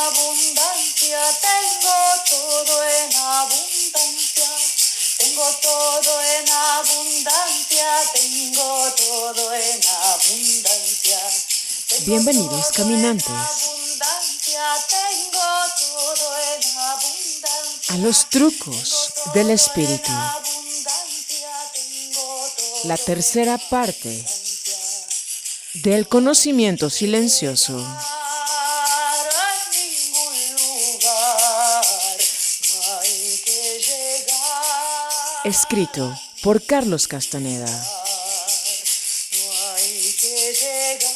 abundancia, tengo todo en abundancia. Tengo todo en abundancia, tengo todo en abundancia. Bienvenidos, caminantes, Tengo todo en abundancia. a los trucos del espíritu. La tercera parte del conocimiento silencioso. Escrito por Carlos Castaneda. No hay que llegar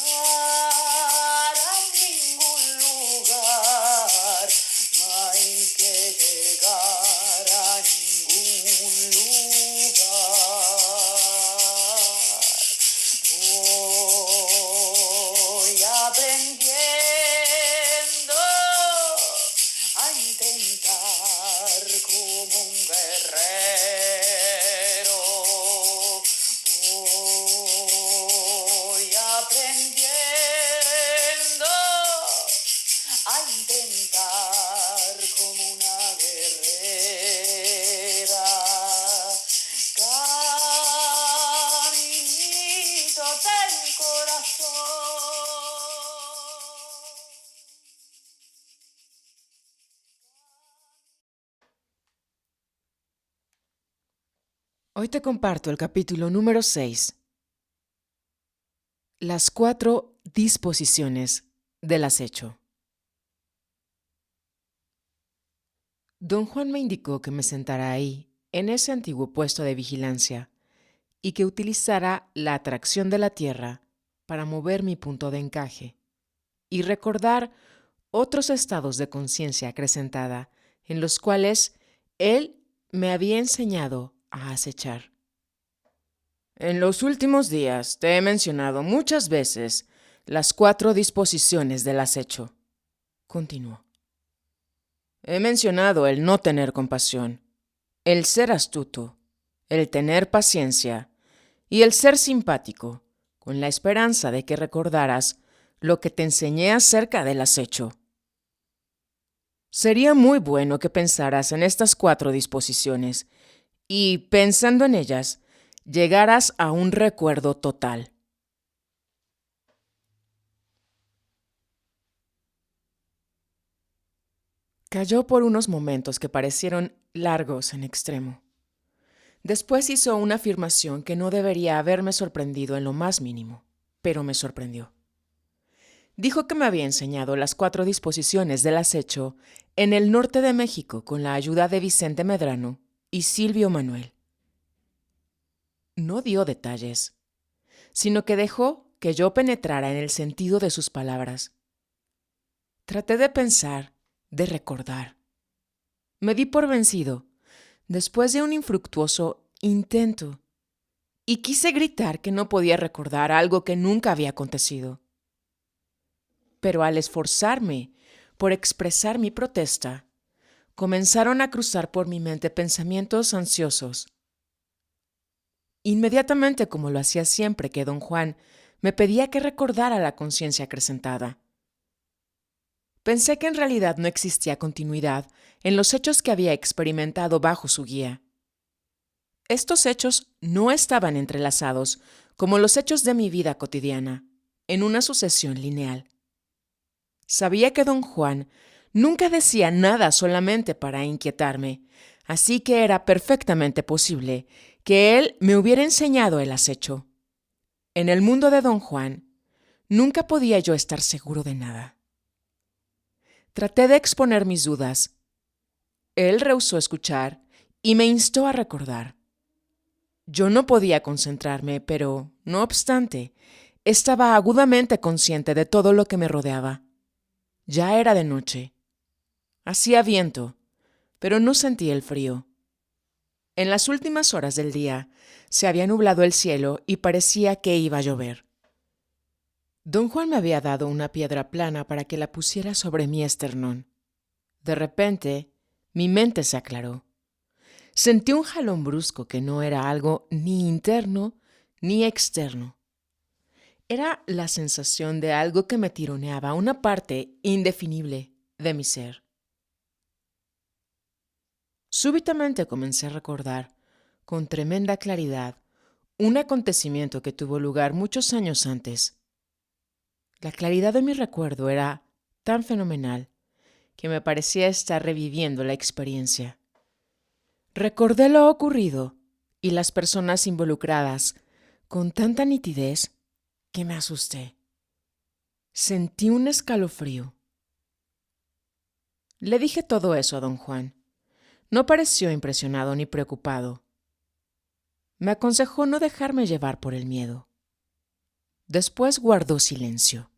a ningún lugar. No hay que llegar a ningún lugar. Voy aprendiendo a intentar como un guerrero. Voy aprendiendo a intentar como una guerrera. Caminito del corazón. Hoy te comparto el capítulo número 6. Las 4 disposiciones del acecho. Don Juan me indicó que me sentara ahí, en ese antiguo puesto de vigilancia, y que utilizara la atracción de la tierra para mover mi punto de encaje y recordar otros estados de conciencia acrecentada en los cuales él me había enseñado a acechar. En los últimos días te he mencionado muchas veces las 4 disposiciones del acecho. Continuó. He mencionado el no tener compasión, el ser astuto, el tener paciencia y el ser simpático, con la esperanza de que recordaras lo que te enseñé acerca del acecho. Sería muy bueno que pensaras en estas 4 disposiciones y, pensando en ellas, llegaras a un recuerdo total. Calló por unos momentos que parecieron largos en extremo. Después hizo una afirmación que no debería haberme sorprendido en lo más mínimo, pero me sorprendió. Dijo que me había enseñado las 4 disposiciones del acecho en el norte de México con la ayuda de Vicente Medrano y Silvio Manuel. No dio detalles, sino que dejó que yo penetrara en el sentido de sus palabras. Traté de pensar, de recordar. Me di por vencido, después de un infructuoso intento, y quise gritar que no podía recordar algo que nunca había acontecido. Pero al esforzarme por expresar mi protesta, comenzaron a cruzar por mi mente pensamientos ansiosos. Inmediatamente, como lo hacía siempre que don Juan me pedía que recordara la conciencia acrecentada. Pensé que en realidad no existía continuidad en los hechos que había experimentado bajo su guía. Estos hechos no estaban entrelazados como los hechos de mi vida cotidiana, en una sucesión lineal. Sabía que don Juan nunca decía nada solamente para inquietarme, así que era perfectamente posible que él me hubiera enseñado el acecho. En el mundo de don Juan, nunca podía yo estar seguro de nada. Traté de exponer mis dudas. Él rehusó escuchar y me instó a recordar. Yo no podía concentrarme, pero, no obstante, estaba agudamente consciente de todo lo que me rodeaba. Ya era de noche. Hacía viento, pero no sentí el frío. En las últimas horas del día se había nublado el cielo y parecía que iba a llover. Don Juan me había dado una piedra plana para que la pusiera sobre mi esternón. De repente, mi mente se aclaró. Sentí un jalón brusco que no era algo ni interno ni externo. Era la sensación de algo que me tironeaba, una parte indefinible, de mi ser. Súbitamente comencé a recordar, con tremenda claridad, un acontecimiento que tuvo lugar muchos años antes. La claridad de mi recuerdo era tan fenomenal que me parecía estar reviviendo la experiencia. Recordé lo ocurrido y las personas involucradas con tanta nitidez que me asusté. Sentí un escalofrío. Le dije todo eso a don Juan. No pareció impresionado ni preocupado. Me aconsejó no dejarme llevar por el miedo. Después guardó silencio.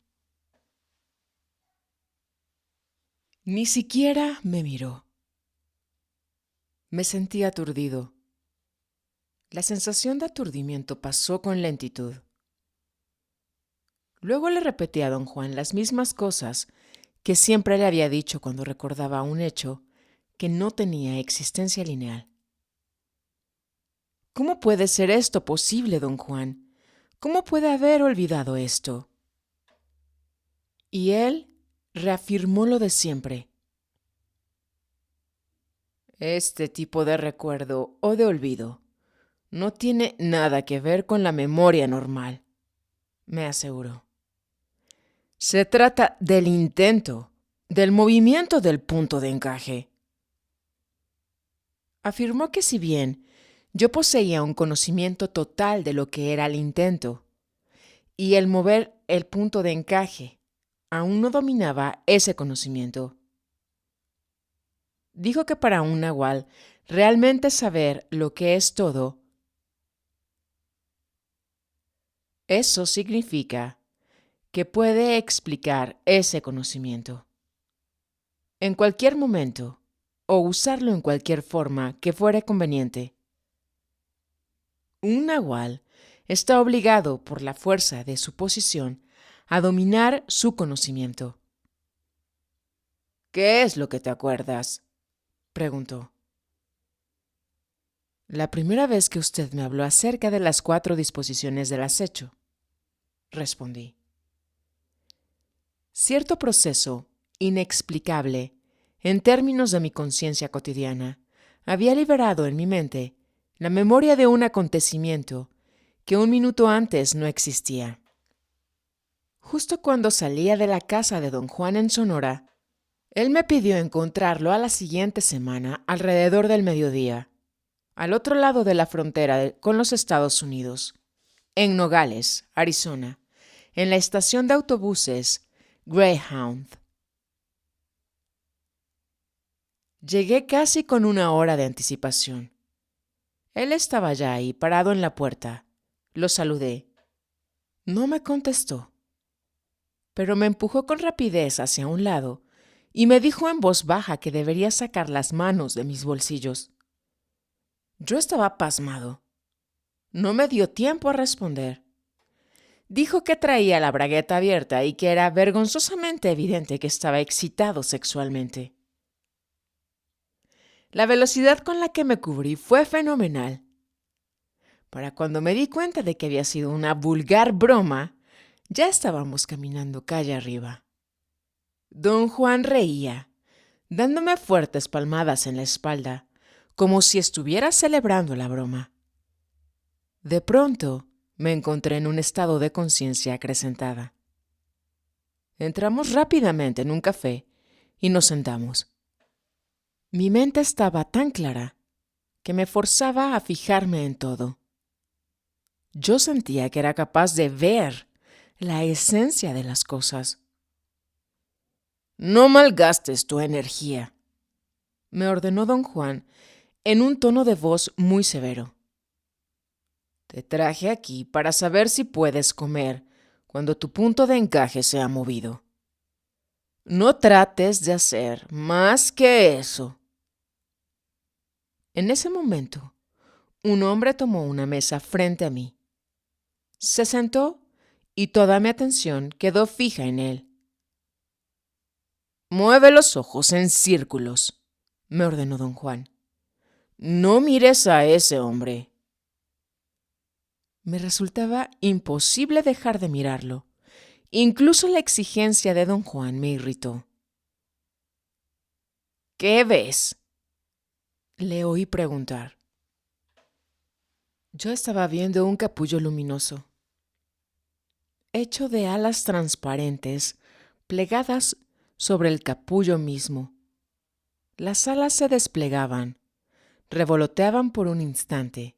Ni siquiera me miró. Me sentí aturdido. La sensación de aturdimiento pasó con lentitud. Luego le repetí a don Juan las mismas cosas que siempre le había dicho cuando recordaba un hecho que no tenía existencia lineal. ¿Cómo puede ser esto posible, don Juan? ¿Cómo puede haber olvidado esto? Y él reafirmó lo de siempre. Este tipo de recuerdo o de olvido no tiene nada que ver con la memoria normal, me aseguró. Se trata del intento, del movimiento del punto de encaje. Afirmó que si bien yo poseía un conocimiento total de lo que era el intento y el mover el punto de encaje, aún no dominaba ese conocimiento. Dijo que para un nahual realmente saber lo que es todo, eso significa que puede explicar ese conocimiento en cualquier momento o usarlo en cualquier forma que fuere conveniente. Un nahual está obligado por la fuerza de su posición a dominar su conocimiento. ¿Qué es lo que te acuerdas?, preguntó. La primera vez que usted me habló acerca de las 4 disposiciones del acecho, respondí. Cierto proceso inexplicable en términos de mi conciencia cotidiana había liberado en mi mente la memoria de un acontecimiento que un minuto antes no existía. Justo cuando salía de la casa de don Juan en Sonora, él me pidió encontrarlo a la siguiente semana alrededor del mediodía, al otro lado de la frontera con los Estados Unidos, en Nogales, Arizona, en la estación de autobuses Greyhound. Llegué casi con 1 hora de anticipación. Él estaba ya ahí, parado en la puerta. Lo saludé. No me contestó, pero me empujó con rapidez hacia un lado y me dijo en voz baja que debería sacar las manos de mis bolsillos. Yo estaba pasmado. No me dio tiempo a responder. Dijo que traía la bragueta abierta y que era vergonzosamente evidente que estaba excitado sexualmente. La velocidad con la que me cubrí fue fenomenal. Para cuando me di cuenta de que había sido una vulgar broma, ya estábamos caminando calle arriba. Don Juan reía, dándome fuertes palmadas en la espalda, como si estuviera celebrando la broma. De pronto, me encontré en un estado de conciencia acrecentada. Entramos rápidamente en un café y nos sentamos. Mi mente estaba tan clara que me forzaba a fijarme en todo. Yo sentía que era capaz de ver la esencia de las cosas. No malgastes tu energía, me ordenó don Juan en un tono de voz muy severo. Te traje aquí para saber si puedes comer cuando tu punto de encaje se ha movido. No trates de hacer más que eso. En ese momento, un hombre tomó una mesa frente a mí. Se sentó y toda mi atención quedó fija en él. Mueve los ojos en círculos, me ordenó don Juan. No mires a ese hombre. Me resultaba imposible dejar de mirarlo. Incluso la exigencia de don Juan me irritó. ¿Qué ves? Le oí preguntar. Yo estaba viendo un capullo luminoso, hecho de alas transparentes plegadas sobre el capullo mismo. Las alas se desplegaban, revoloteaban por un instante,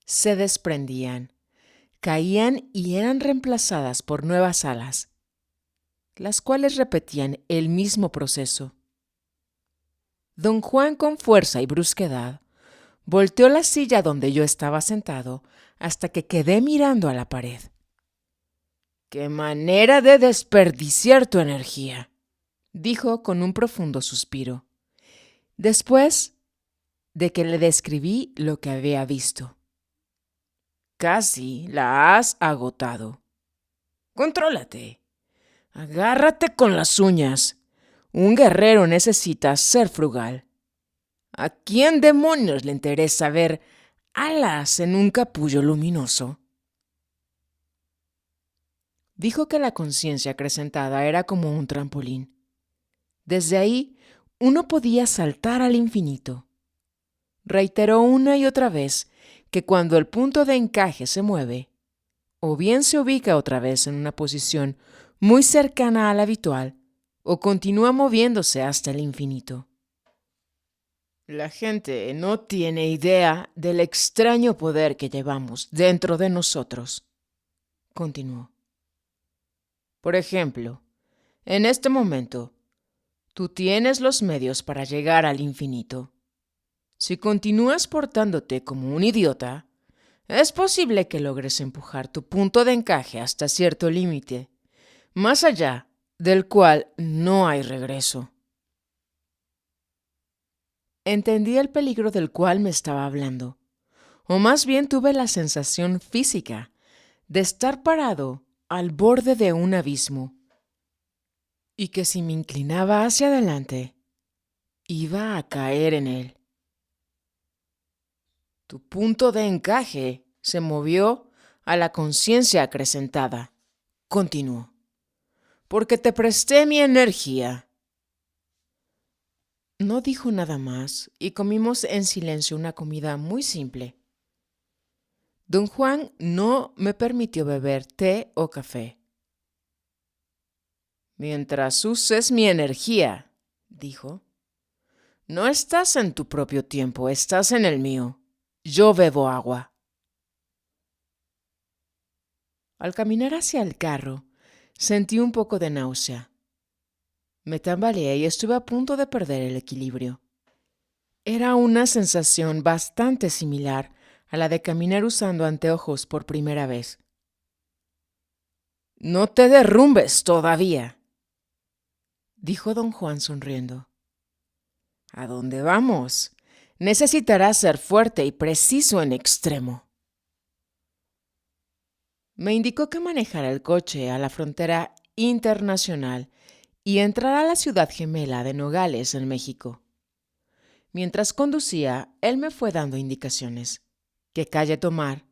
se desprendían, caían y eran reemplazadas por nuevas alas, las cuales repetían el mismo proceso. Don Juan, con fuerza y brusquedad, volteó la silla donde yo estaba sentado hasta que quedé mirando a la pared. ¡Qué manera de desperdiciar tu energía!, dijo con un profundo suspiro, después de que le describí lo que había visto. Casi la has agotado. Contrólate. Agárrate con las uñas. Un guerrero necesita ser frugal. ¿A quién demonios le interesa ver alas en un capullo luminoso? Dijo que la conciencia acrecentada era como un trampolín. Desde ahí uno podía saltar al infinito. Reiteró una y otra vez que cuando el punto de encaje se mueve, o bien se ubica otra vez en una posición muy cercana a la habitual, o continúa moviéndose hasta el infinito. La gente no tiene idea del extraño poder que llevamos dentro de nosotros, continuó. Por ejemplo, en este momento, tú tienes los medios para llegar al infinito. Si continúas portándote como un idiota, es posible que logres empujar tu punto de encaje hasta cierto límite, más allá del cual no hay regreso. Entendí el peligro del cual me estaba hablando, o más bien tuve la sensación física de estar parado al borde de un abismo, y que si me inclinaba hacia adelante, iba a caer en él. Tu punto de encaje se movió a la conciencia acrecentada, continuó, porque te presté mi energía. No dijo nada más y comimos en silencio una comida muy simple. Don Juan no me permitió beber té o café. Mientras uses mi energía, dijo, no estás en tu propio tiempo, estás en el mío. Yo bebo agua. Al caminar hacia el carro, sentí un poco de náusea. Me tambaleé y estuve a punto de perder el equilibrio. Era una sensación bastante similar a la de caminar usando anteojos por primera vez. No te derrumbes todavía, dijo don Juan sonriendo. ¿A dónde vamos? Necesitarás ser fuerte y preciso en extremo. Me indicó que manejara el coche a la frontera internacional y entrara a la ciudad gemela de Nogales, en México. Mientras conducía, él me fue dando indicaciones. ¿Qué calle tomar?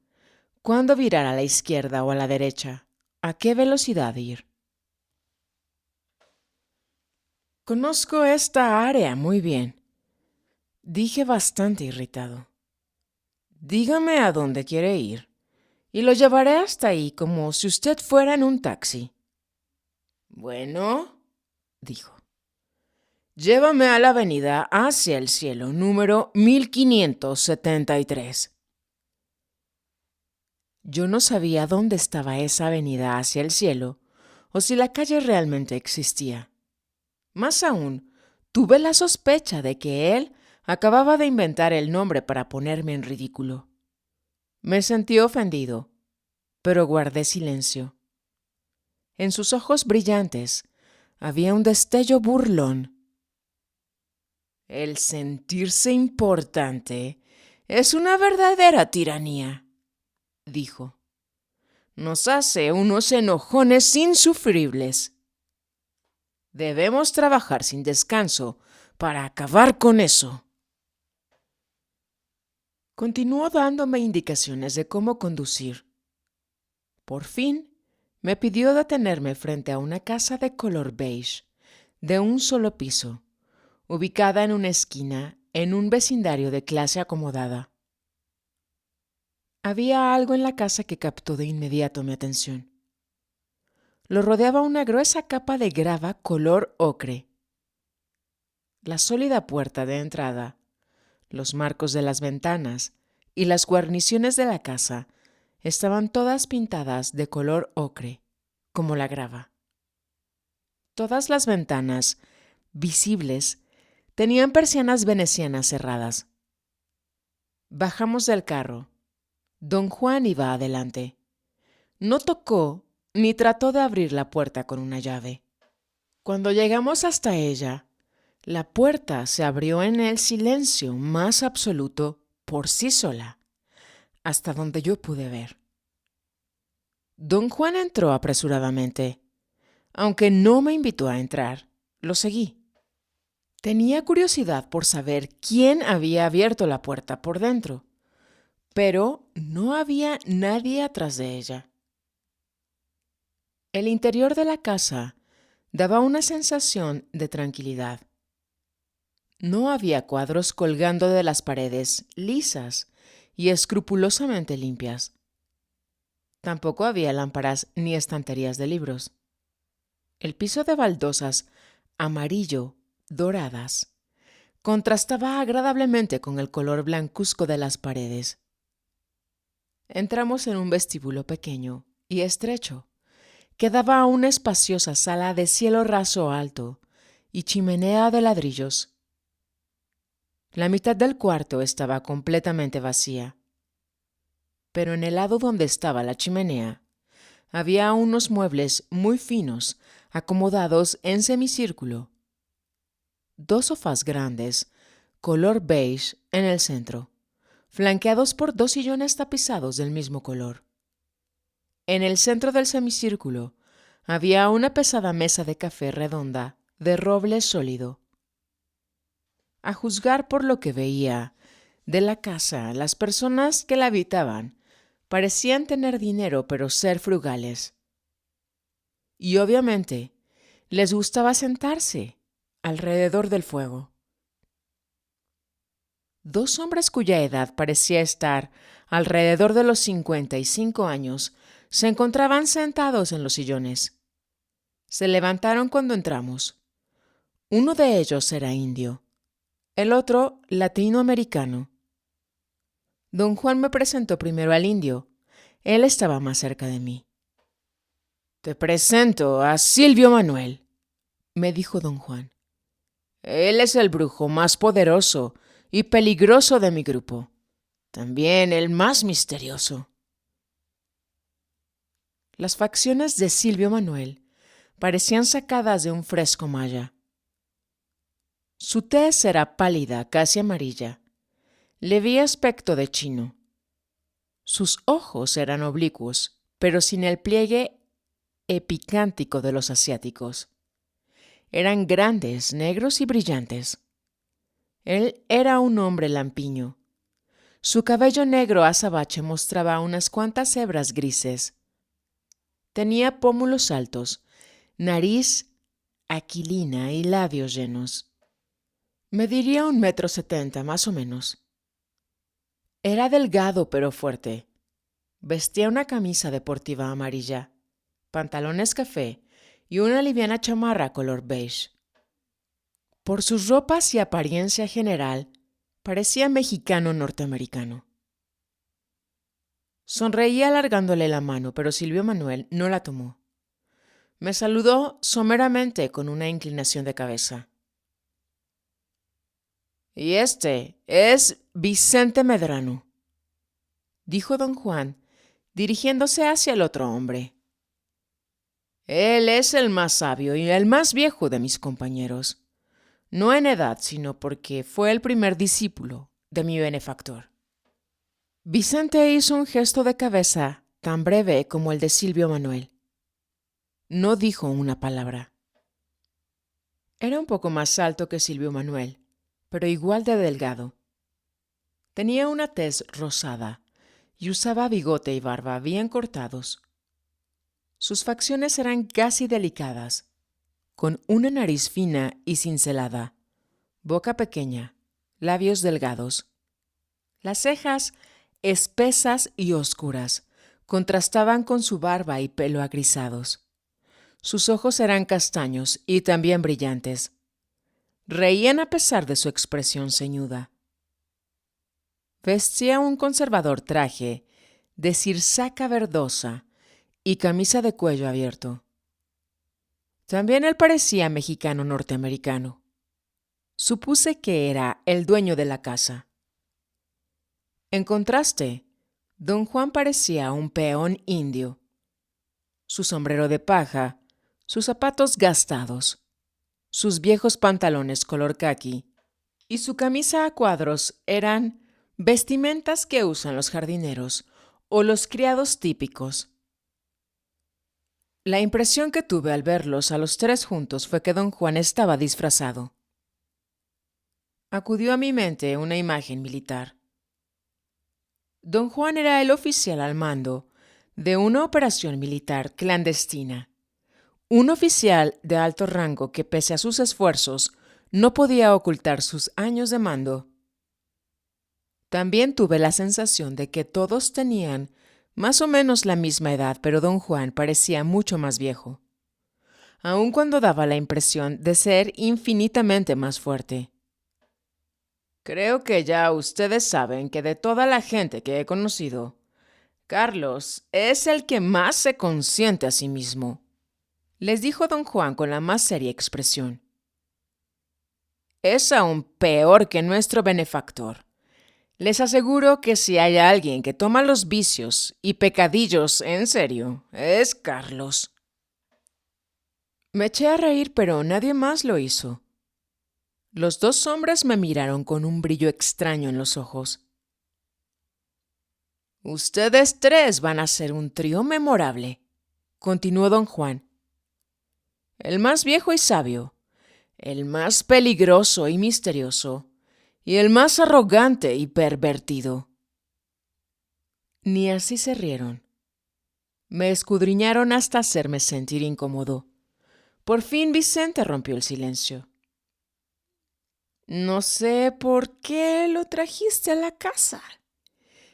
¿Cuándo virar a la izquierda o a la derecha? ¿A qué velocidad ir? Conozco esta área muy bien, dije bastante irritado. Dígame a dónde quiere ir y lo llevaré hasta ahí como si usted fuera en un taxi. Bueno, dijo. Llévame a la avenida Hacia el Cielo, número 1573. Yo no sabía dónde estaba esa avenida Hacia el Cielo o si la calle realmente existía. Más aún, tuve la sospecha de que él acababa de inventar el nombre para ponerme en ridículo. Me sentí ofendido, pero guardé silencio. En sus ojos brillantes había un destello burlón. El sentirse importante es una verdadera tiranía, dijo. Nos hace unos enojones insufribles. Debemos trabajar sin descanso para acabar con eso. Continuó dándome indicaciones de cómo conducir. Por fin, me pidió detenerme frente a una casa de color beige, de un solo piso, ubicada en una esquina en un vecindario de clase acomodada. Había algo en la casa que captó de inmediato mi atención. Lo rodeaba una gruesa capa de grava color ocre. La sólida puerta de entrada, los marcos de las ventanas y las guarniciones de la casa estaban todas pintadas de color ocre, como la grava. Todas las ventanas, visibles, tenían persianas venecianas cerradas. Bajamos del carro. Don Juan iba adelante. No tocó ni trató de abrir la puerta con una llave. Cuando llegamos hasta ella, la puerta se abrió en el silencio más absoluto por sí sola, hasta donde yo pude ver. Don Juan entró apresuradamente. Aunque no me invitó a entrar, lo seguí. Tenía curiosidad por saber quién había abierto la puerta por dentro, pero no había nadie atrás de ella. El interior de la casa daba una sensación de tranquilidad. No había cuadros colgando de las paredes lisas y escrupulosamente limpias. Tampoco había lámparas ni estanterías de libros. El piso de baldosas amarillo, doradas, contrastaba agradablemente con el color blancuzco de las paredes. Entramos en un vestíbulo pequeño y estrecho, que daba a una espaciosa sala de cielo raso alto y chimenea de ladrillos. La mitad del cuarto estaba completamente vacía, pero en el lado donde estaba la chimenea había unos muebles muy finos acomodados en semicírculo. 2 sofás grandes, color beige, en el centro, flanqueados por 2 sillones tapizados del mismo color. En el centro del semicírculo había una pesada mesa de café redonda de roble sólido. A juzgar por lo que veía de la casa, las personas que la habitaban parecían tener dinero pero ser frugales. Y obviamente les gustaba sentarse alrededor del fuego. 2 hombres cuya edad parecía estar alrededor de los 55 años se encontraban sentados en los sillones. Se levantaron cuando entramos. Uno de ellos era indio, el otro latinoamericano. Don Juan me presentó primero al indio. Él estaba más cerca de mí. «Te presento a Silvio Manuel», me dijo don Juan. «Él es el brujo más poderoso y peligroso de mi grupo. También el más misterioso». Las facciones de Silvio Manuel parecían sacadas de un fresco maya. Su tez era pálida, casi amarilla. Le vi aspecto de chino. Sus ojos eran oblicuos, pero sin el pliegue epicántico de los asiáticos. Eran grandes, negros y brillantes. Él era un hombre lampiño. Su cabello negro azabache mostraba unas cuantas hebras grises. Tenía pómulos altos, nariz aquilina y labios llenos. Mediría 1,70 m más o menos. Era delgado pero fuerte. Vestía una camisa deportiva amarilla, pantalones café y una liviana chamarra color beige. Por sus ropas y apariencia general, parecía mexicano norteamericano. Sonreí alargándole la mano, pero Silvio Manuel no la tomó. Me saludó someramente con una inclinación de cabeza. «Y este es Vicente Medrano», dijo don Juan, dirigiéndose hacia el otro hombre. «Él es el más sabio y el más viejo de mis compañeros, no en edad, sino porque fue el primer discípulo de mi benefactor». Vicente hizo un gesto de cabeza tan breve como el de Silvio Manuel. No dijo una palabra. Era un poco más alto que Silvio Manuel, pero igual de delgado. Tenía una tez rosada y usaba bigote y barba bien cortados. Sus facciones eran casi delicadas, con una nariz fina y cincelada, boca pequeña, labios delgados. Las cejas, espesas y oscuras, contrastaban con su barba y pelo agrisados. Sus ojos eran castaños y también brillantes. Reían a pesar de su expresión ceñuda. Vestía un conservador traje de cirsaca verdosa y camisa de cuello abierto. También él parecía mexicano norteamericano. Supuse que era el dueño de la casa. En contraste, don Juan parecía un peón indio. Su sombrero de paja, sus zapatos gastados, sus viejos pantalones color caqui y su camisa a cuadros eran vestimentas que usan los jardineros o los criados típicos. La impresión que tuve al verlos a los tres juntos fue que don Juan estaba disfrazado. Acudió a mi mente una imagen militar. Don Juan era el oficial al mando de una operación militar clandestina. Un oficial de alto rango que, pese a sus esfuerzos, no podía ocultar sus años de mando. También tuve la sensación de que todos tenían más o menos la misma edad, pero don Juan parecía mucho más viejo, aun cuando daba la impresión de ser infinitamente más fuerte. Creo que ya ustedes saben que de toda la gente que he conocido, Carlos es el que más se consiente a sí mismo, les dijo don Juan con la más seria expresión. Es aún peor que nuestro benefactor. Les aseguro que si hay alguien que toma los vicios y pecadillos en serio, es Carlos. Me eché a reír, pero nadie más lo hizo. Los dos hombres me miraron con un brillo extraño en los ojos. Ustedes tres van a ser un trío memorable, continuó don Juan. El más viejo y sabio, el más peligroso y misterioso, y el más arrogante y pervertido. Ni así se rieron. Me escudriñaron hasta hacerme sentir incómodo. Por fin Vicente rompió el silencio. No sé por qué lo trajiste a la casa,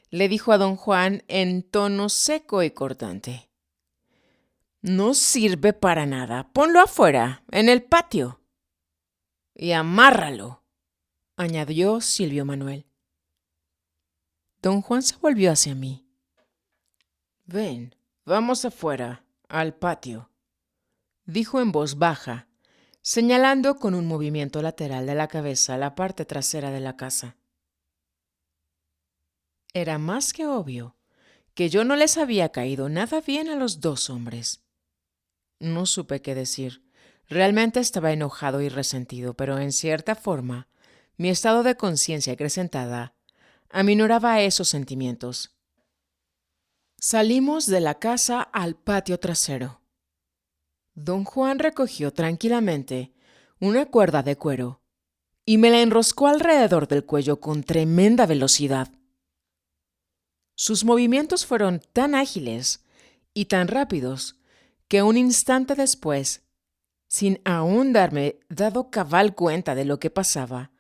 le dijo a don Juan en tono seco y cortante. No sirve para nada. Ponlo afuera, en el patio. Y amárralo, añadió Silvio Manuel. Don Juan se volvió hacia mí. Ven, vamos afuera, al patio, dijo en voz baja, señalando con un movimiento lateral de la cabeza la parte trasera de la casa. Era más que obvio que yo no les había caído nada bien a los dos hombres. No supe qué decir. Realmente estaba enojado y resentido, pero en cierta forma, mi estado de conciencia acrecentada aminoraba esos sentimientos. Salimos de la casa al patio trasero. Don Juan recogió tranquilamente una cuerda de cuero y me la enroscó alrededor del cuello con tremenda velocidad. Sus movimientos fueron tan ágiles y tan rápidos que un instante después, sin aún darme dado cabal cuenta de lo que pasaba,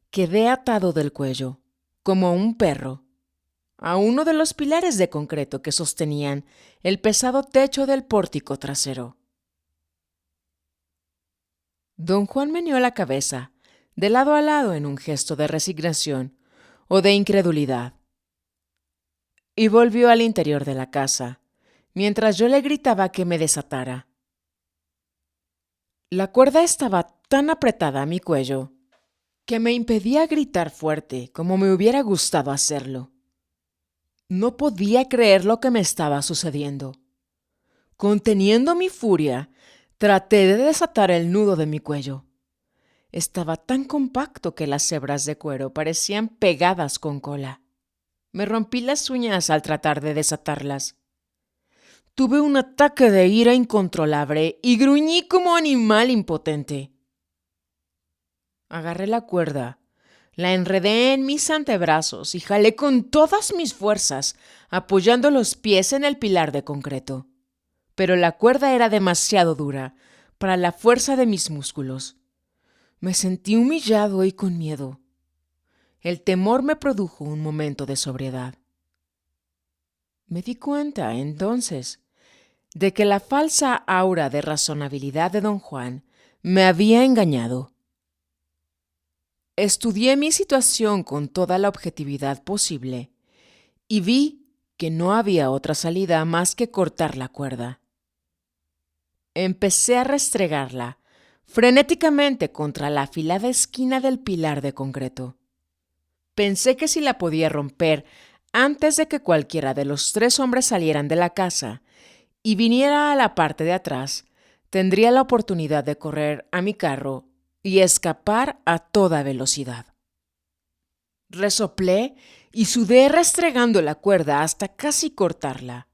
quedé atado del cuello, como un perro, a uno de los pilares de concreto que sostenían el pesado techo del pórtico trasero. Don Juan meneó la cabeza de lado a lado en un gesto de resignación o de incredulidad y volvió al interior de la casa, mientras yo le gritaba que me desatara. La cuerda estaba tan apretada a mi cuello que me impedía gritar fuerte como me hubiera gustado hacerlo. No podía creer lo que me estaba sucediendo. Conteniendo mi furia, traté de desatar el nudo de mi cuello. Estaba tan compacto que las hebras de cuero parecían pegadas con cola. Me rompí las uñas al tratar de desatarlas. Tuve un ataque de ira incontrolable y gruñí como animal impotente. Agarré la cuerda, la enredé en mis antebrazos y jalé con todas mis fuerzas, apoyando los pies en el pilar de concreto. Pero la cuerda era demasiado dura para la fuerza de mis músculos. Me sentí humillado y con miedo. El temor me produjo un momento de sobriedad. Me di cuenta, entonces, de que la falsa aura de razonabilidad de don Juan me había engañado. Estudié mi situación con toda la objetividad posible y vi que no había otra salida más que cortar la cuerda. Empecé a restregarla frenéticamente contra la afilada esquina del pilar de concreto. Pensé que si la podía romper antes de que cualquiera de los 3 hombres salieran de la casa y viniera a la parte de atrás, tendría la oportunidad de correr a mi carro y escapar a toda velocidad. Resoplé y sudé restregando la cuerda hasta casi cortarla.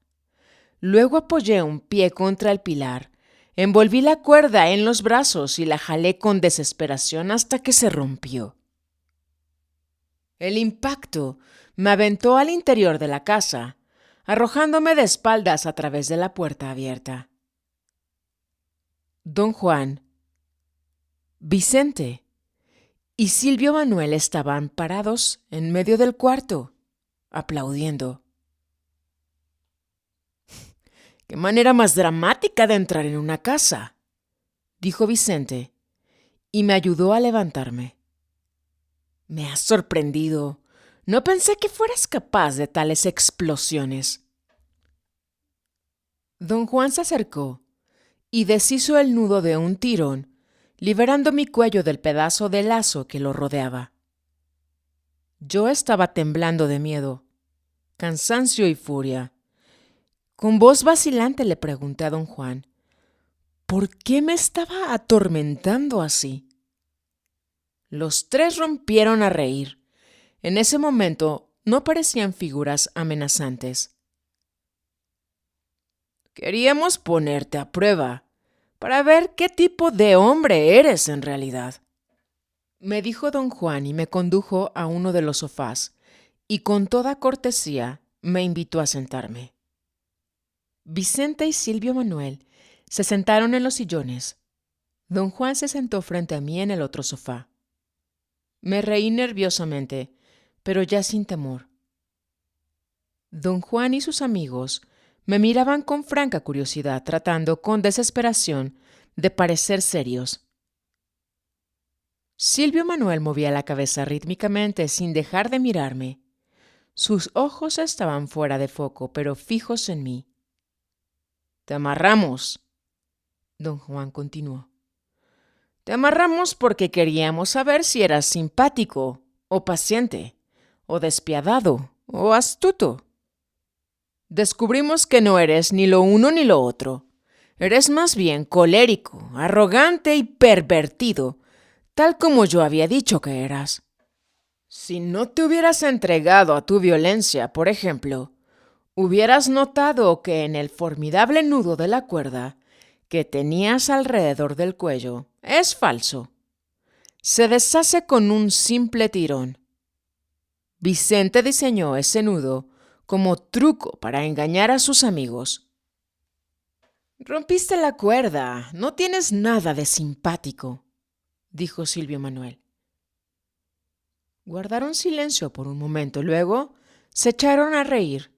Luego apoyé un pie contra el pilar, envolví la cuerda en los brazos y la jalé con desesperación hasta que se rompió. El impacto me aventó al interior de la casa, arrojándome de espaldas a través de la puerta abierta. Don Juan, Vicente y Silvio Manuel estaban parados en medio del cuarto, aplaudiendo. «¡Qué manera más dramática de entrar en una casa!», dijo Vicente, y me ayudó a levantarme. «Me has sorprendido. No pensé que fueras capaz de tales explosiones». Don Juan se acercó y deshizo el nudo de un tirón, liberando mi cuello del pedazo de lazo que lo rodeaba. Yo estaba temblando de miedo, cansancio y furia. Con voz vacilante le pregunté a don Juan, ¿por qué me estaba atormentando así? Los 3 rompieron a reír. En ese momento no parecían figuras amenazantes. «Queríamos ponerte a prueba, para ver qué tipo de hombre eres en realidad», me dijo don Juan y me condujo a uno de los sofás y con toda cortesía me invitó a sentarme. Vicente y Silvio Manuel se sentaron en los sillones. Don Juan se sentó frente a mí en el otro sofá. Me reí nerviosamente, pero ya sin temor. Don Juan y sus amigos me miraban con franca curiosidad, tratando con desesperación de parecer serios. Silvio Manuel movía la cabeza rítmicamente sin dejar de mirarme. Sus ojos estaban fuera de foco, pero fijos en mí. «Te amarramos», don Juan continuó. «Te amarramos porque queríamos saber si eras simpático, o paciente, o despiadado, o astuto. Descubrimos que no eres ni lo uno ni lo otro. Eres más bien colérico, arrogante y pervertido, tal como yo había dicho que eras. Si no te hubieras entregado a tu violencia, por ejemplo, hubieras notado que en el formidable nudo de la cuerda que tenías alrededor del cuello es falso. Se deshace con un simple tirón. Vicente diseñó ese nudo como truco para engañar a sus amigos. Rompiste la cuerda, no tienes nada de simpático», dijo Silvio Manuel. Guardaron silencio por un momento, luego se echaron a reír.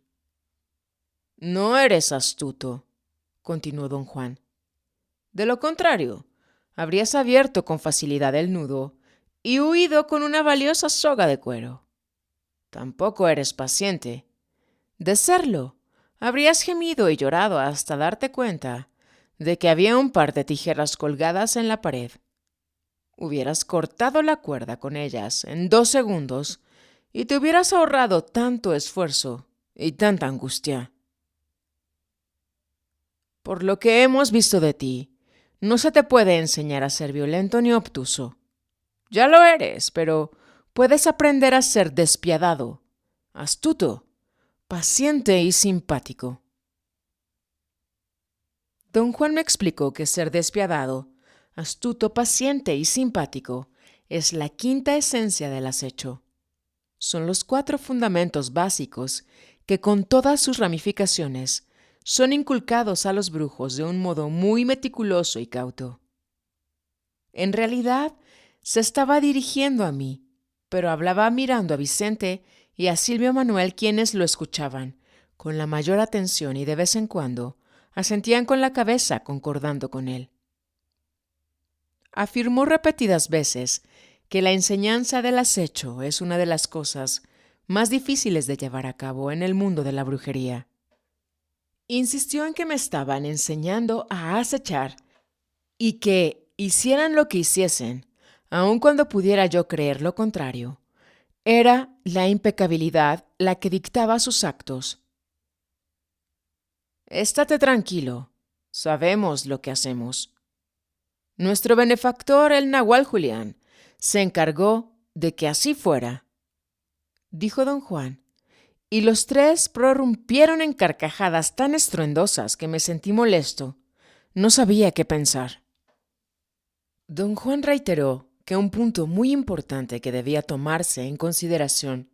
«No eres astuto», continuó don Juan. «De lo contrario, habrías abierto con facilidad el nudo y huido con una valiosa soga de cuero. Tampoco eres paciente. De serlo, habrías gemido y llorado hasta darte cuenta de que había un par de tijeras colgadas en la pared. Hubieras cortado la cuerda con ellas en 2 segundos y te hubieras ahorrado tanto esfuerzo y tanta angustia. Por lo que hemos visto de ti, no se te puede enseñar a ser violento ni obtuso. Ya lo eres, pero puedes aprender a ser despiadado, astuto, paciente y simpático». Don Juan me explicó que ser despiadado, astuto, paciente y simpático es la quinta esencia del acecho. Son los 4 fundamentos básicos que con todas sus ramificaciones son inculcados a los brujos de un modo muy meticuloso y cauto. En realidad, Se estaba dirigiendo a mí, pero hablaba mirando a Vicente y a Silvio Manuel, quienes lo escuchaban con la mayor atención y de vez en cuando asentían con la cabeza concordando con él. Afirmó repetidas veces que la enseñanza del acecho es una de las cosas más difíciles de llevar a cabo en el mundo de la brujería. Insistió en que me estaban enseñando a acechar y que hicieran lo que hiciesen, aun cuando pudiera yo creer lo contrario, era la impecabilidad la que dictaba sus actos. Estate tranquilo, sabemos lo que hacemos. Nuestro benefactor, el Nahual Julián, se encargó de que así fuera, dijo don Juan, y los tres prorrumpieron en carcajadas tan estruendosas que me sentí molesto. No sabía qué pensar. Don Juan reiteró que un punto muy importante que debía tomarse en consideración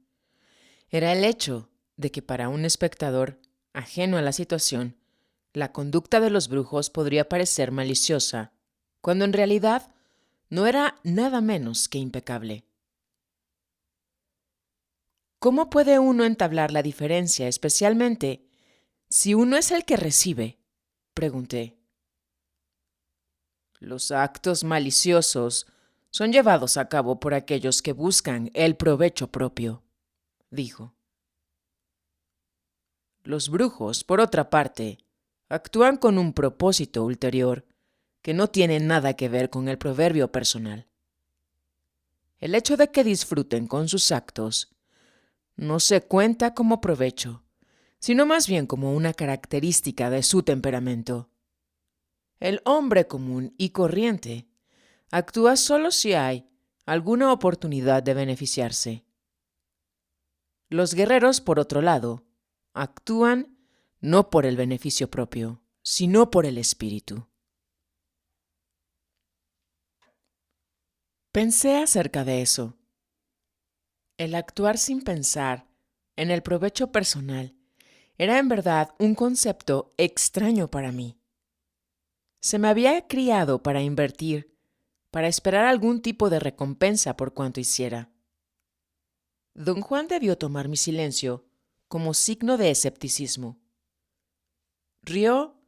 era el hecho de que para un espectador ajeno a la situación, la conducta de los brujos podría parecer maliciosa, cuando en realidad no era nada menos que impecable. ¿Cómo puede uno entablar la diferencia, especialmente si uno es el que recibe? Pregunté. Los actos maliciosos son llevados a cabo por aquellos que buscan el provecho propio, dijo. Los brujos, por otra parte, actúan con un propósito ulterior que no tiene nada que ver con el proverbio personal. El hecho de que disfruten con sus actos no se cuenta como provecho, sino más bien como una característica de su temperamento. El hombre común y corriente actúa solo si hay alguna oportunidad de beneficiarse. Los guerreros, por otro lado, actúan no por el beneficio propio, sino por el espíritu. Pensé acerca de eso. El actuar sin pensar en el provecho personal era en verdad un concepto extraño para mí. Se me había criado para invertir, para esperar algún tipo de recompensa por cuanto hiciera. Don Juan debió tomar mi silencio como signo de escepticismo. Rió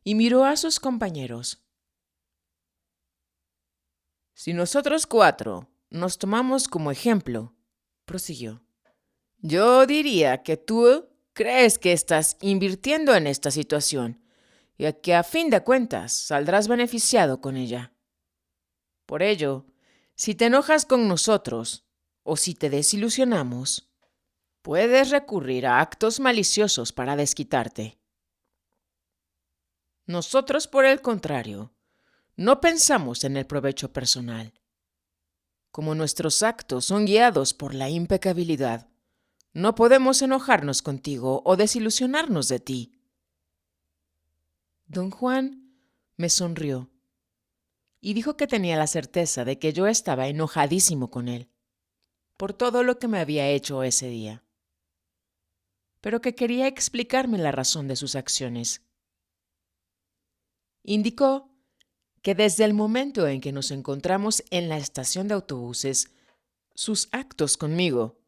y miró a sus compañeros. Si nosotros cuatro nos tomamos como ejemplo, prosiguió, yo diría que tú crees que estás invirtiendo en esta situación y que a fin de cuentas saldrás beneficiado con ella. Por ello, si te enojas con nosotros o si te desilusionamos, puedes recurrir a actos maliciosos para desquitarte. Nosotros, por el contrario, no pensamos en el provecho personal. Como nuestros actos son guiados por la impecabilidad, no podemos enojarnos contigo o desilusionarnos de ti. Don Juan me sonrió y dijo que tenía la certeza de que yo estaba enojadísimo con él por todo lo que me había hecho ese día, pero que quería explicarme la razón de sus acciones. Indicó que desde el momento en que nos encontramos en la estación de autobuses, sus actos conmigo,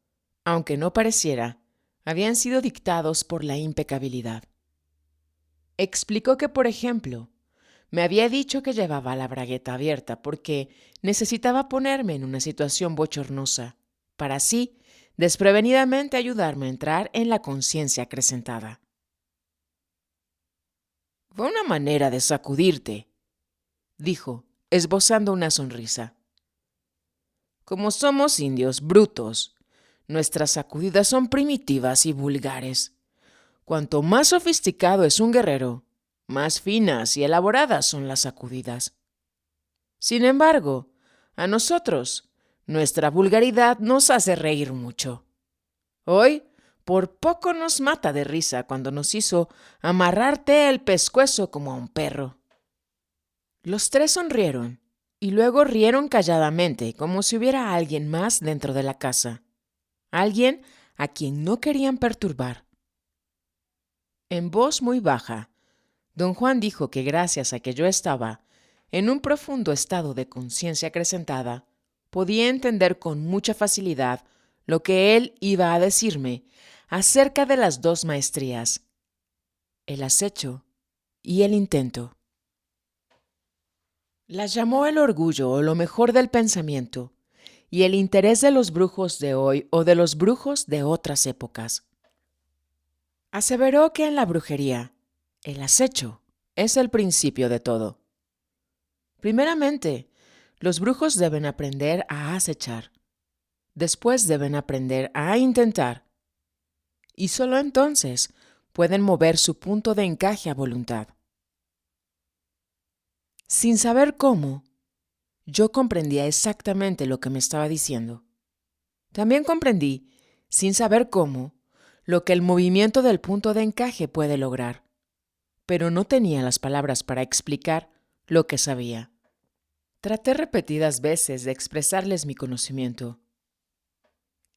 aunque no pareciera, habían sido dictados por la impecabilidad. Explicó que, por ejemplo, me había dicho que llevaba la bragueta abierta porque necesitaba ponerme en una situación bochornosa, para así, desprevenidamente ayudarme a entrar en la conciencia acrecentada. Fue una manera de sacudirte, dijo, esbozando una sonrisa. Como somos indios brutos, nuestras sacudidas son primitivas y vulgares. Cuanto más sofisticado es un guerrero, más finas y elaboradas son las sacudidas. Sin embargo, a nosotros, nuestra vulgaridad nos hace reír mucho. Hoy, por poco nos mata de risa cuando nos hizo amarrarte el pescuezo como a un perro. Los tres sonrieron y luego rieron calladamente, como si hubiera alguien más dentro de la casa, alguien a quien no querían perturbar. En voz muy baja, don Juan dijo que gracias a que yo estaba en un profundo estado de conciencia acrecentada, podía entender con mucha facilidad lo que él iba a decirme acerca de las dos maestrías, el acecho y el intento. Las llamó el orgullo o lo mejor del pensamiento, y el interés de los brujos de hoy o de los brujos de otras épocas. Aseveró que en la brujería, el acecho es el principio de todo. Primeramente, los brujos deben aprender a acechar. Después deben aprender a intentar. Y solo entonces pueden mover su punto de encaje a voluntad. Sin saber cómo, yo comprendía exactamente lo que me estaba diciendo. También comprendí, sin saber cómo, lo que el movimiento del punto de encaje puede lograr, pero no tenía las palabras para explicar lo que sabía. Traté repetidas veces de expresarles mi conocimiento.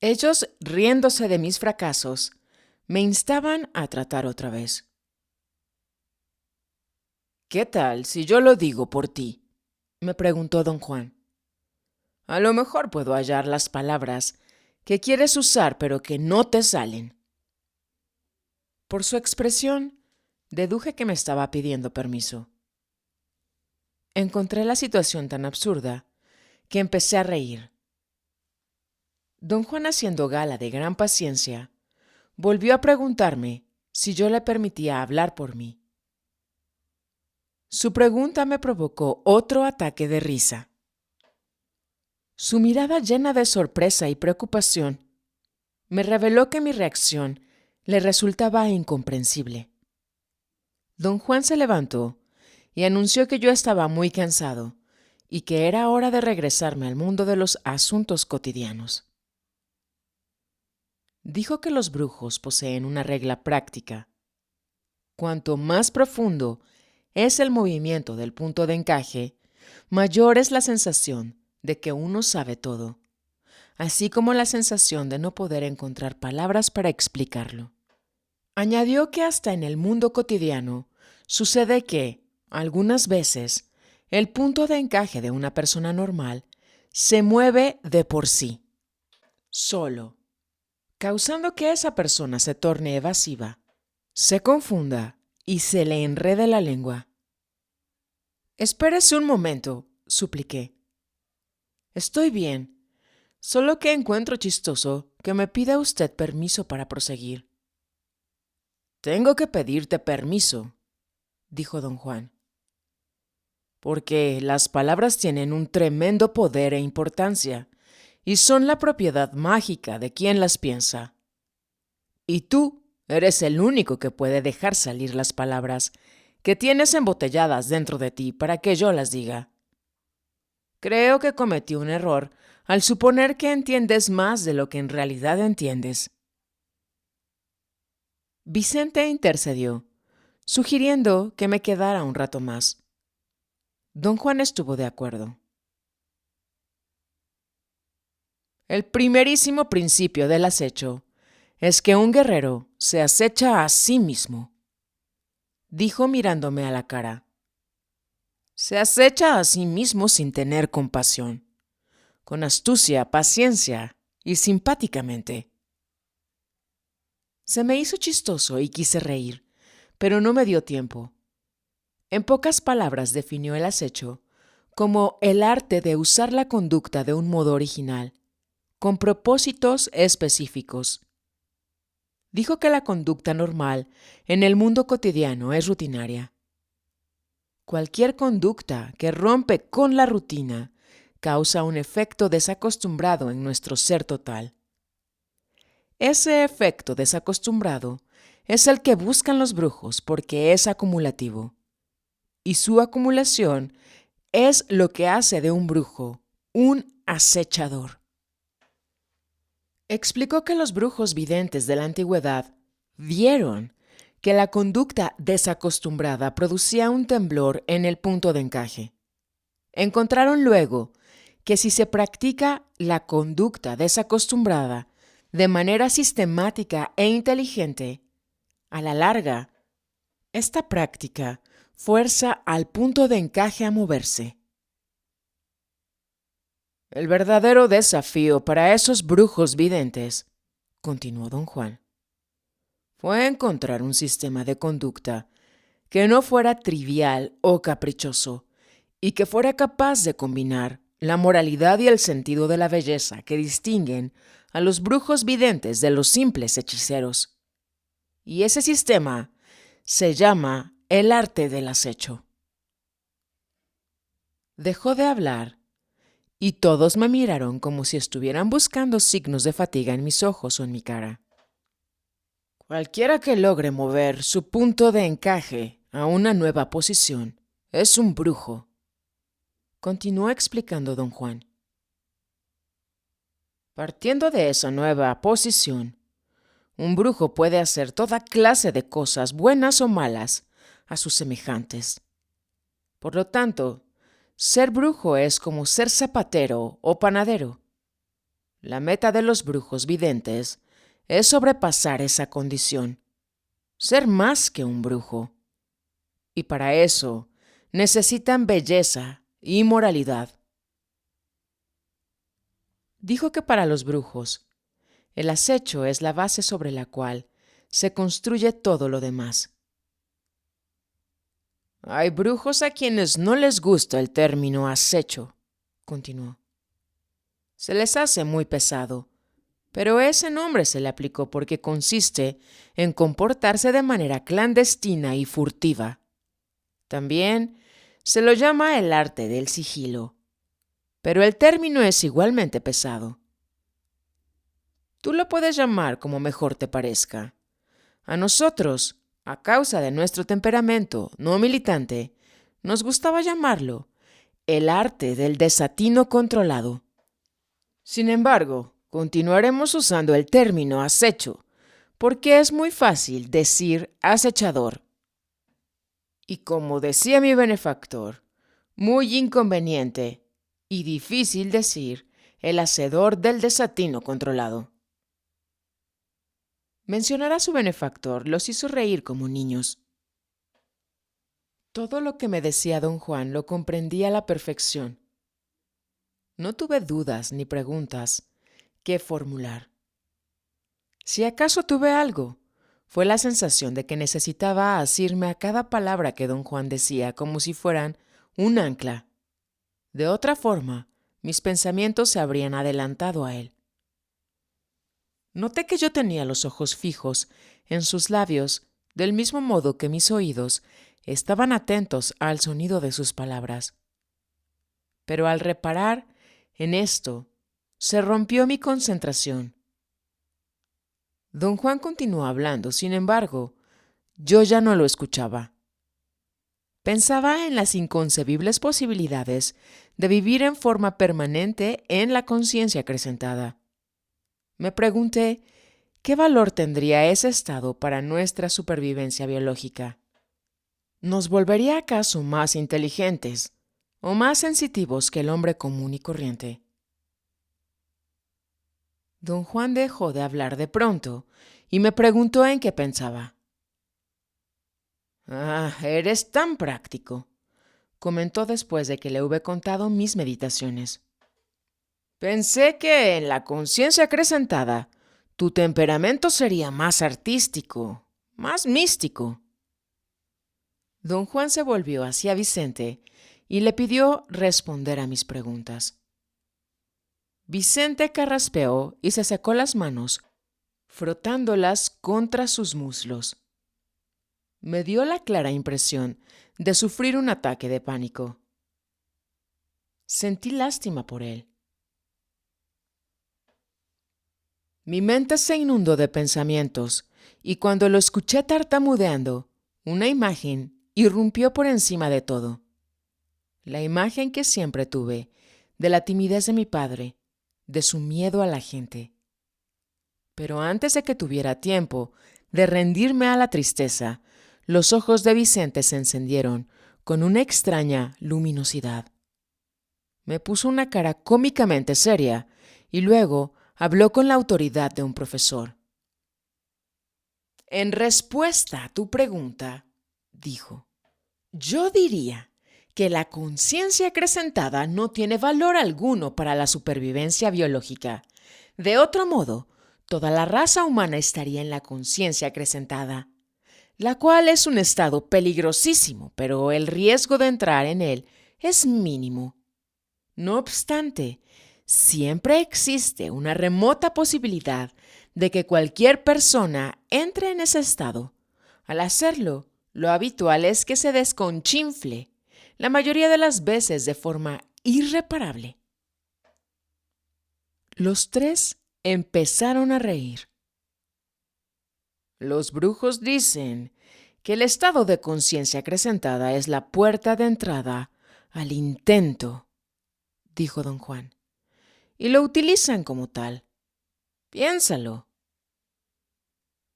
Ellos, riéndose de mis fracasos, me instaban a tratar otra vez. ¿Qué tal si yo lo digo por ti?, me preguntó don Juan. A lo mejor puedo hallar las palabras que quieres usar pero que no te salen. Por su expresión, deduje que me estaba pidiendo permiso. Encontré la situación tan absurda que empecé a reír. Don Juan, haciendo gala de gran paciencia, volvió a preguntarme si yo le permitía hablar por mí. Su pregunta me provocó otro ataque de risa. Su mirada, llena de sorpresa y preocupación, me reveló que mi reacción le resultaba incomprensible. Don Juan se levantó y anunció que yo estaba muy cansado y que era hora de regresarme al mundo de los asuntos cotidianos. Dijo que los brujos poseen una regla práctica. Cuanto más profundo es el movimiento del punto de encaje, mayor es la sensación de que uno sabe todo, así como la sensación de no poder encontrar palabras para explicarlo. Añadió que hasta en el mundo cotidiano sucede que, algunas veces, el punto de encaje de una persona normal se mueve de por sí, solo, causando que esa persona se torne evasiva, se confunda y se le enrede la lengua. Espérese un momento, supliqué. Estoy bien, solo que encuentro chistoso que me pida usted permiso para proseguir. Tengo que pedirte permiso, dijo don Juan, porque las palabras tienen un tremendo poder e importancia y son la propiedad mágica de quien las piensa. Y tú eres el único que puede dejar salir las palabras que tienes embotelladas dentro de ti para que yo las diga. Creo que cometí un error al suponer que entiendes más de lo que en realidad entiendes. Vicente intercedió, sugiriendo que me quedara un rato más. Don Juan estuvo de acuerdo. El primerísimo principio del acecho es que un guerrero se acecha a sí mismo, dijo mirándome a la cara. Se acecha a sí mismo sin tener compasión, con astucia, paciencia y simpáticamente. Se me hizo chistoso y quise reír, pero no me dio tiempo. En pocas palabras definió el acecho como el arte de usar la conducta de un modo original, con propósitos específicos. Dijo que la conducta normal en el mundo cotidiano es rutinaria. Cualquier conducta que rompe con la rutina causa un efecto desacostumbrado en nuestro ser total. Ese efecto desacostumbrado es el que buscan los brujos porque es acumulativo, y su acumulación es lo que hace de un brujo un acechador. Explicó que los brujos videntes de la antigüedad vieron que la conducta desacostumbrada producía un temblor en el punto de encaje. Encontraron luego que si se practica la conducta desacostumbrada de manera sistemática e inteligente, a la larga, esta práctica fuerza al punto de encaje a moverse. El verdadero desafío para esos brujos videntes, continuó don Juan, fue encontrar un sistema de conducta que no fuera trivial o caprichoso y que fuera capaz de combinar la moralidad y el sentido de la belleza que distinguen a los brujos videntes de los simples hechiceros. Y ese sistema se llama el arte del acecho. Dejó de hablar y todos me miraron como si estuvieran buscando signos de fatiga en mis ojos o en mi cara. Cualquiera que logre mover su punto de encaje a una nueva posición es un brujo, continuó explicando don Juan. Partiendo de esa nueva posición, un brujo puede hacer toda clase de cosas, buenas o malas, a sus semejantes. Por lo tanto, ser brujo es como ser zapatero o panadero. La meta de los brujos videntes es sobrepasar esa condición, ser más que un brujo. Y para eso necesitan belleza y moralidad. Dijo que para los brujos, el acecho es la base sobre la cual se construye todo lo demás. Hay brujos a quienes no les gusta el término acecho, continuó. Se les hace muy pesado, pero ese nombre se le aplicó porque consiste en comportarse de manera clandestina y furtiva. También se lo llama el arte del sigilo, pero el término es igualmente pesado. Tú lo puedes llamar como mejor te parezca. A nosotros, a causa de nuestro temperamento no militante, nos gustaba llamarlo el arte del desatino controlado. Sin embargo, continuaremos usando el término acecho, porque es muy fácil decir acechador. Y como decía mi benefactor, muy inconveniente y difícil decir el hacedor del desatino controlado. Mencionar a su benefactor los hizo reír como niños. Todo lo que me decía don Juan lo comprendí a la perfección. No tuve dudas ni preguntas que formular. Si acaso tuve algo, fue la sensación de que necesitaba asirme a cada palabra que don Juan decía como si fueran un ancla. De otra forma, mis pensamientos se habrían adelantado a él. Noté que yo tenía los ojos fijos en sus labios, del mismo modo que mis oídos estaban atentos al sonido de sus palabras. Pero al reparar en esto, se rompió mi concentración. Don Juan continuó hablando, sin embargo, yo ya no lo escuchaba. Pensaba en las inconcebibles posibilidades de vivir en forma permanente en la conciencia acrecentada. Me pregunté, ¿qué valor tendría ese estado para nuestra supervivencia biológica? ¿Nos volvería acaso más inteligentes o más sensitivos que el hombre común y corriente? Don Juan dejó de hablar de pronto y me preguntó en qué pensaba. Ah, eres tan práctico, comentó después de que le hube contado mis meditaciones. Pensé que en la conciencia acrecentada tu temperamento sería más artístico, más místico. Don Juan se volvió hacia Vicente y le pidió responder a mis preguntas. Vicente carraspeó y se secó las manos, frotándolas contra sus muslos. Me dio la clara impresión de sufrir un ataque de pánico. Sentí lástima por él. Mi mente se inundó de pensamientos, y cuando lo escuché tartamudeando, una imagen irrumpió por encima de todo. La imagen que siempre tuve de la timidez de mi padre, de su miedo a la gente. Pero antes de que tuviera tiempo de rendirme a la tristeza, los ojos de Vicente se encendieron con una extraña luminosidad. Me puso una cara cómicamente seria y luego habló con la autoridad de un profesor. En respuesta a tu pregunta, dijo, yo diría que la conciencia acrecentada no tiene valor alguno para la supervivencia biológica. De otro modo, toda la raza humana estaría en la conciencia acrecentada, la cual es un estado peligrosísimo, pero el riesgo de entrar en él es mínimo. No obstante, siempre existe una remota posibilidad de que cualquier persona entre en ese estado. Al hacerlo, lo habitual es que se desconchinfle, la mayoría de las veces de forma irreparable. Los tres empezaron a reír. Los brujos dicen que el estado de conciencia acrecentada es la puerta de entrada al intento, dijo don Juan, y lo utilizan como tal. Piénsalo.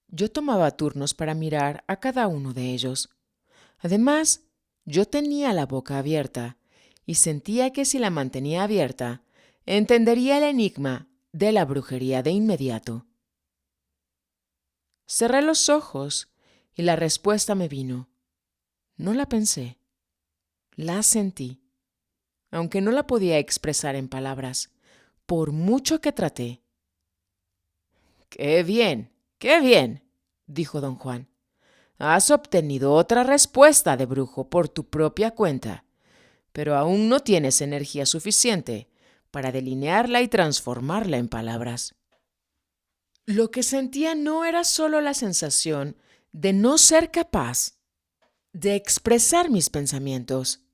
Yo tomaba turnos para mirar a cada uno de ellos. Además, yo tenía la boca abierta y sentía que si la mantenía abierta, entendería el enigma de la brujería de inmediato. Cerré los ojos y la respuesta me vino. No la pensé, la sentí, aunque no la podía expresar en palabras, por mucho que traté. ¡Qué bien! ¡Qué bien!, dijo don Juan. Has obtenido otra respuesta de brujo por tu propia cuenta, pero aún no tienes energía suficiente para delinearla y transformarla en palabras. Lo que sentía no era solo la sensación de no ser capaz de expresar mis pensamientos.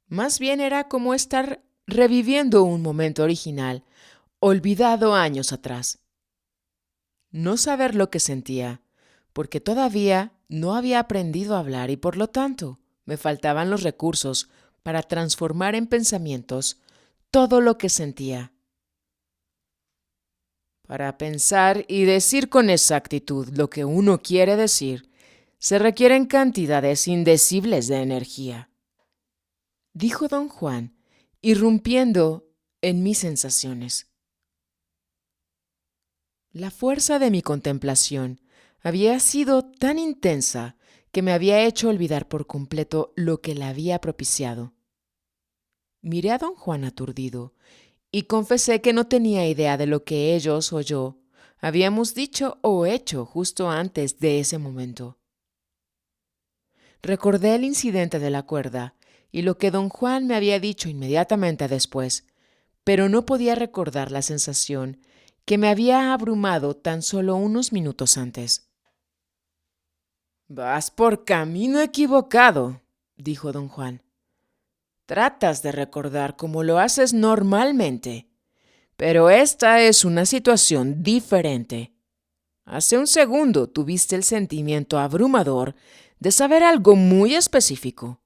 Más bien era como estar reviviendo un momento original, olvidado años atrás. No saber lo que sentía, porque todavía no había aprendido a hablar y por lo tanto me faltaban los recursos para transformar en pensamientos todo lo que sentía. Para pensar y decir con exactitud lo que uno quiere decir, se requieren cantidades indecibles de energía, dijo don Juan, irrumpiendo en mis sensaciones. La fuerza de mi contemplación había sido tan intensa que me había hecho olvidar por completo lo que la había propiciado. Miré a don Juan aturdido y confesé que no tenía idea de lo que ellos o yo habíamos dicho o hecho justo antes de ese momento. Recordé el incidente de la cuerda y lo que don Juan me había dicho inmediatamente después, pero no podía recordar la sensación que me había abrumado tan solo unos minutos antes. «Vas por camino equivocado», dijo don Juan. «Tratas de recordar como lo haces normalmente, pero esta es una situación diferente. Hace un segundo tuviste el sentimiento abrumador de saber algo muy específico.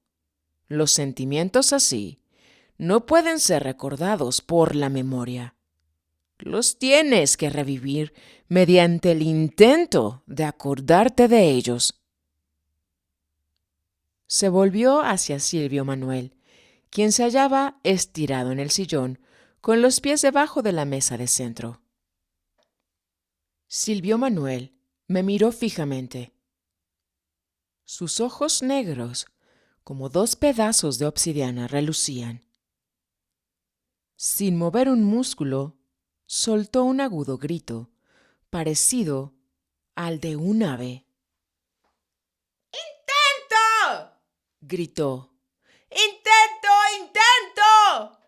Los sentimientos así no pueden ser recordados por la memoria. Los tienes que revivir mediante el intento de acordarte de ellos». Se volvió hacia Silvio Manuel, quien se hallaba estirado en el sillón, con los pies debajo de la mesa de centro. Silvio Manuel me miró fijamente. Sus ojos negros, como dos pedazos de obsidiana, relucían. Sin mover un músculo, soltó un agudo grito, parecido al de un ave. «¡Intento!», gritó. «¡Intento! ¡Intento!».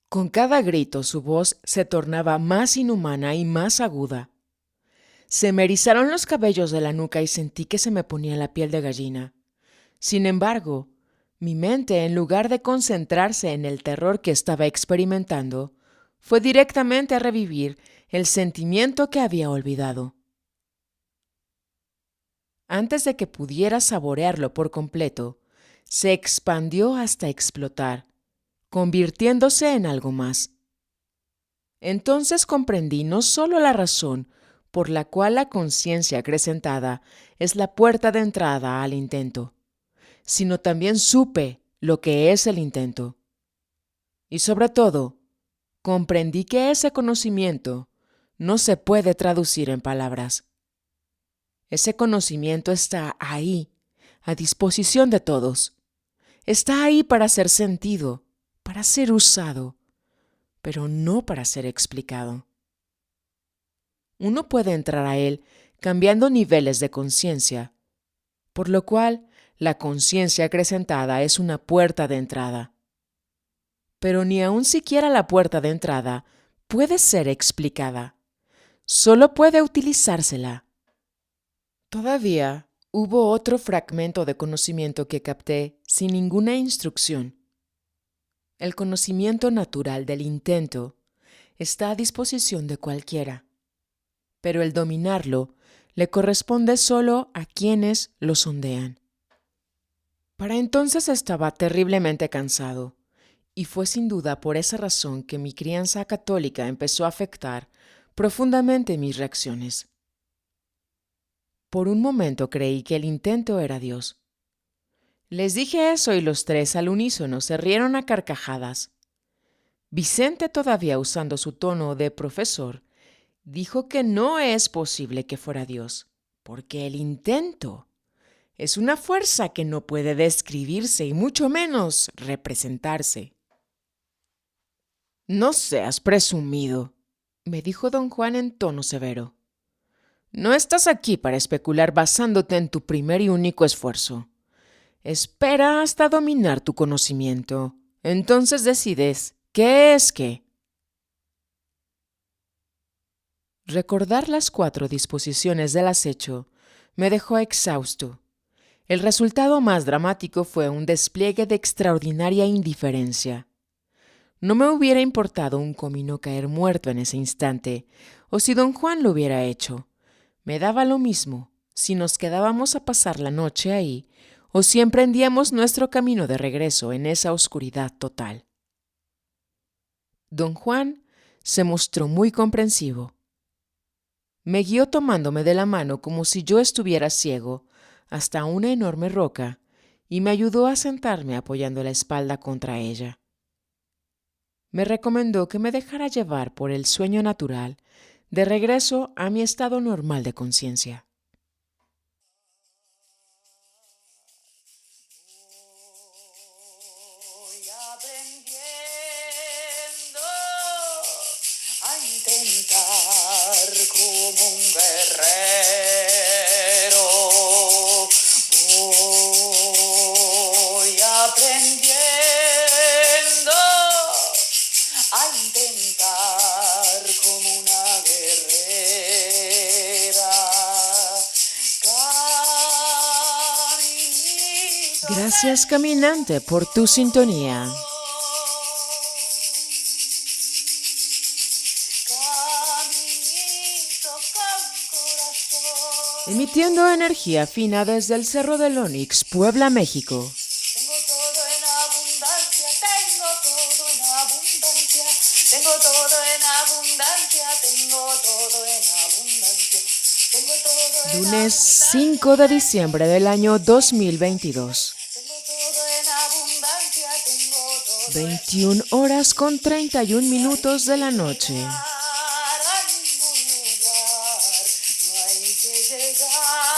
Con cada grito su voz se tornaba más inhumana y más aguda. Se me erizaron los cabellos de la nuca y sentí que se me ponía la piel de gallina. Sin embargo, mi mente, en lugar de concentrarse en el terror que estaba experimentando, fue directamente a revivir el sentimiento que había olvidado. Antes de que pudiera saborearlo por completo, se expandió hasta explotar, convirtiéndose en algo más. Entonces comprendí no solo la razón por la cual la conciencia acrecentada es la puerta de entrada al intento, sino también supe lo que es el intento. Y sobre todo, comprendí que ese conocimiento no se puede traducir en palabras. Ese conocimiento está ahí, a disposición de todos. Está ahí para ser sentido, para ser usado, pero no para ser explicado. Uno puede entrar a él cambiando niveles de conciencia, por lo cual la conciencia acrecentada es una puerta de entrada. Pero ni aun siquiera la puerta de entrada puede ser explicada, solo puede utilizársela. Todavía hubo otro fragmento de conocimiento que capté sin ninguna instrucción. El conocimiento natural del intento está a disposición de cualquiera, pero el dominarlo le corresponde solo a quienes lo sondean. Para entonces estaba terriblemente cansado, y fue sin duda por esa razón que mi crianza católica empezó a afectar profundamente mis reacciones. Por un momento creí que el intento era Dios. Les dije eso y los tres al unísono se rieron a carcajadas. Vicente, todavía usando su tono de profesor, dijo que no es posible que fuera Dios, porque el intento es una fuerza que no puede describirse y mucho menos representarse. No seas presumido, me dijo don Juan en tono severo. No estás aquí para especular basándote en tu primer y único esfuerzo. Espera hasta dominar tu conocimiento. Entonces decides qué es qué. Recordar las 4 disposiciones del acecho me dejó exhausto. El resultado más dramático fue un despliegue de extraordinaria indiferencia. No me hubiera importado un comino caer muerto en ese instante, o si don Juan lo hubiera hecho. Me daba lo mismo si nos quedábamos a pasar la noche ahí o si emprendíamos nuestro camino de regreso en esa oscuridad total. Don Juan se mostró muy comprensivo. Me guió tomándome de la mano como si yo estuviera ciego hasta una enorme roca y me ayudó a sentarme apoyando la espalda contra ella. Me recomendó que me dejara llevar por el sueño natural de regreso a mi estado normal de conciencia. Voy aprendiendo a intentar como un guerrero. Voy aprendiendo a intentar como una guerrera. Caminito Gracias, caminante, por tu sintonía. Caminito con corazón. Emitiendo energía fina desde el Cerro del Onix, Puebla, México. Tengo todo en abundancia, tengo todo en abundancia, tengo todo en abundancia, tengo todo en abundancia, tengo todo en Lunes abundancia. 5 de diciembre del año 2022. Tengo todo en abundancia, tengo todo 21 horas con 31 minutos de la noche. a ningún lugar, no hay que llegar.